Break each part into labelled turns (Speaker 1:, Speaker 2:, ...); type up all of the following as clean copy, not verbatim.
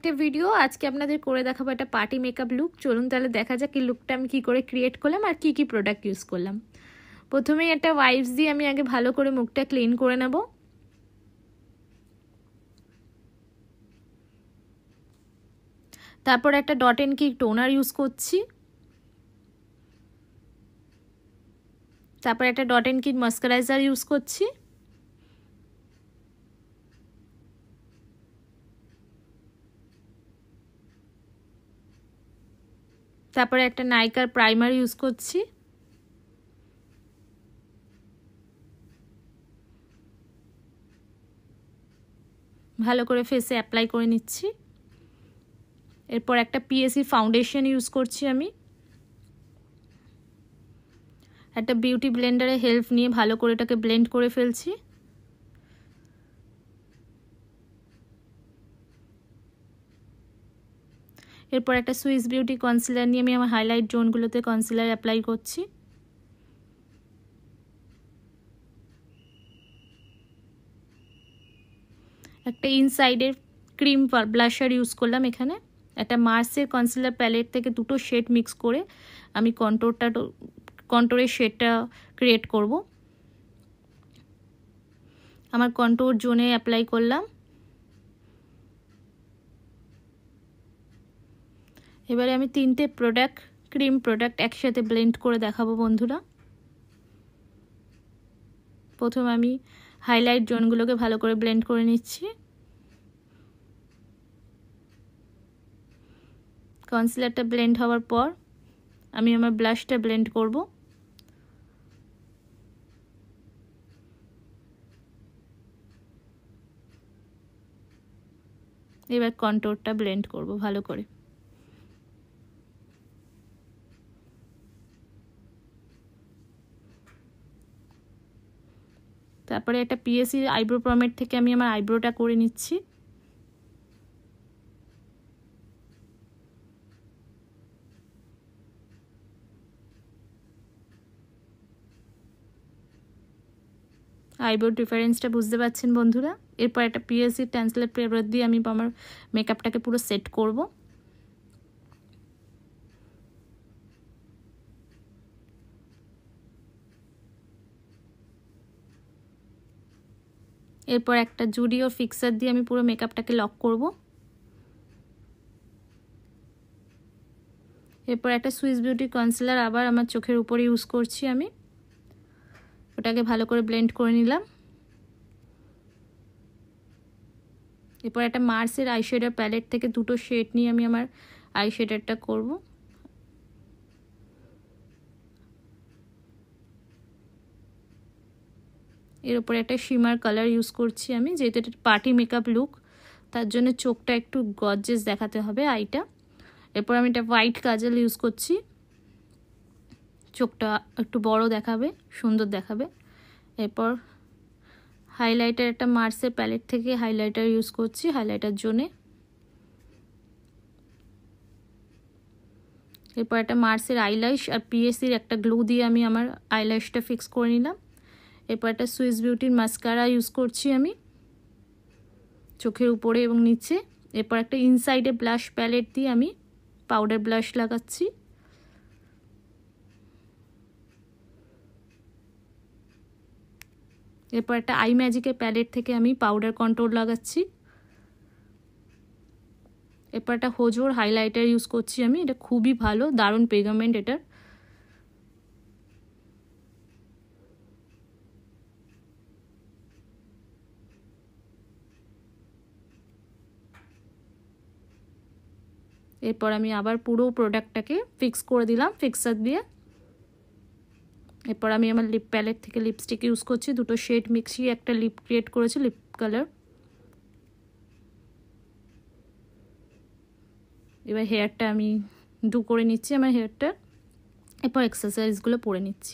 Speaker 1: আরেকটা ভিডিও। আজকে আপনাদের করে দেখাবো একটা পার্টি মেকআপ লুক। চলুন তাহলে দেখা যাক এই লুকটা আমি কি করে ক্রিয়েট করলাম আর কি কি প্রোডাক্ট ইউজ করলাম। প্রথমেই একটা ওয়াইপস দিয়ে আমি আগে ভালো করে মুখটা ক্লিন করে নেব। তারপর একটা ডট এন্ড কি টোনার ইউজ করছি। তারপর একটা ডট এন্ড কি ময়শ্চারাইজার ইউজ করছি। তারপরে একটা নাইকার প্রাইমার ইউজ করছি। ভালো করে ফেসে অ্যাপ্লাই করে নিচ্ছি। এরপর একটা পিএসি ফাউন্ডেশন ইউজ করছি আমি। একটা বিউটি ব্লেন্ডারের হেল্প নিয়ে ভালো করে এটাকে ব্লেন্ড করে ফেলছি। এরপর একটা সুইস বিউটি কনসিলার নিয়ে আমি আমার হাইলাইট জোনগুলোতে কনসিলার অ্যাপ্লাই করছি। একটা ইনসাইডের ক্রিম ব্লাশার ইউজ করলাম এখানে। একটা মার্সের কনসিলার প্যালেট থেকে দুটো শেড মিক্স করে আমি কন্ট্রোরের শেডটা ক্রিয়েট করব। আমার কন্ট্রোর জোনে অ্যাপ্লাই করলাম। এবারে আমি তিনটে ক্রিম প্রোডাক্ট একসাথে ব্লেন্ড করে দেখাবো বন্ধুরা। প্রথমে আমি হাইলাইট জোনগুলোকে ভালো করে ব্লেন্ড করে নিচ্ছি। কনসিলারটা ব্লেন্ড হওয়ার পর আমি আমার ব্লাশটা ব্লেন্ড করব। এবার কন্ট্রোরটা ব্লেন্ড করব ভালো করে। তারপরে একটা পিএসি আইব্রো পমেড থেকে আমি আমার আইব্রোটা করে নিচ্ছি। আইব্রো ডিফারেন্সটা বুঝতে পারছেন বন্ধুরা। এরপর একটা পিএসি ট্রান্সলেট পেপার দিয়ে আমি আমার মেকআপটাকে পুরো সেট করব। এরপর একটা জুডিও ফিক্সার দিয়ে আমি পুরো মেকআপটাকে লক করব। এরপর একটা সুইস বিউটি কনসিলার আবার আমার চোখের উপরে ইউজ করছি আমি। ওটাকে ভালো করে ব্লেন্ড করে নিলাম। এরপর একটা মার্সের আইশ্যাডো প্যালেট থেকে দুটো শেড নিয়ে আমি আমার আইশ্যাডোটা করব। এর উপরে একটা শিমার কালার ইউজ করছি আমি, যেহেতু এটা পার্টি মেকআপ লুক তার জন্য চোখটা একটু গর্জিয়াস দেখাতে হবে আইটা। এরপর আমি এটা হোয়াইট কাজল ইউজ করছি, চোখটা একটু বড় দেখাবে, সুন্দর দেখাবে। এরপর হাইলাইটার একটা মার্সের প্যালেট থেকে হাইলাইটার ইউজ করছি হাইলাইটার জন্যে। এরপর একটা মার্সের আইল্যাশ আর পিএসির একটা গ্লু দিয়ে আমি আমার আইল্যাশটা ফিক্স করে নিলাম। এরপর একটা সুইস বিউটির মাস্কারা ইউজ করছি আমি চোখের উপরে এবং নিচে। এরপর একটা ইনসাইডে ব্লাশ প্যালেট দিয়ে আমি পাউডার ব্লাশ লাগাচ্ছি। এরপর একটা আই ম্যাজিকের প্যালেট থেকে আমি পাউডার কন্ট্রোল লাগাচ্ছি। এরপর একটা হোজোর হাইলাইটার ইউজ করছি আমি, এটা খুবই ভালো, দারুণ পিগমেন্ট এটার। এরপর আমি আবার পুরো প্রোডাক্টটাকে ফিক্স করে দিলাম ফিক্সার দিয়ে। এরপর আমি আমার লিপ প্যালেট থেকে লিপস্টিক ইউজ করছি, দুটো শেড মিক্সিয়ে একটা লিপ ক্রিয়েট করেছি লিপ কালার। এবার হেয়ারটা আমি ডু করে নিচ্ছি আমার হেয়ারটা। এরপর এক্সারসাইজগুলো পরে নিচ্ছি।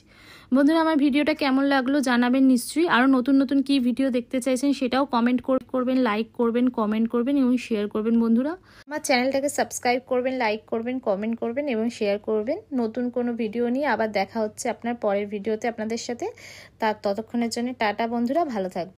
Speaker 1: বন্ধুরা আমার ভিডিওটা কেমন লাগলো জানাবেন নিশ্চয়ই। আরও নতুন নতুন কি ভিডিও দেখতে চাইছেন সেটাও কমেন্ট করবেন, লাইক করবেন, কমেন্ট করবেন এবং শেয়ার করবেন বন্ধুরা। আমার চ্যানেলটাকে সাবস্ক্রাইব করবেন, লাইক করবেন, কমেন্ট করবেন এবং শেয়ার করবেন। নতুন কোনো ভিডিও নিয়ে আবার দেখা হচ্ছে আপনার পরের ভিডিওতে আপনাদের সাথে। ততক্ষণের জন্য টাটা বন্ধুরা, ভালো থাকবেন।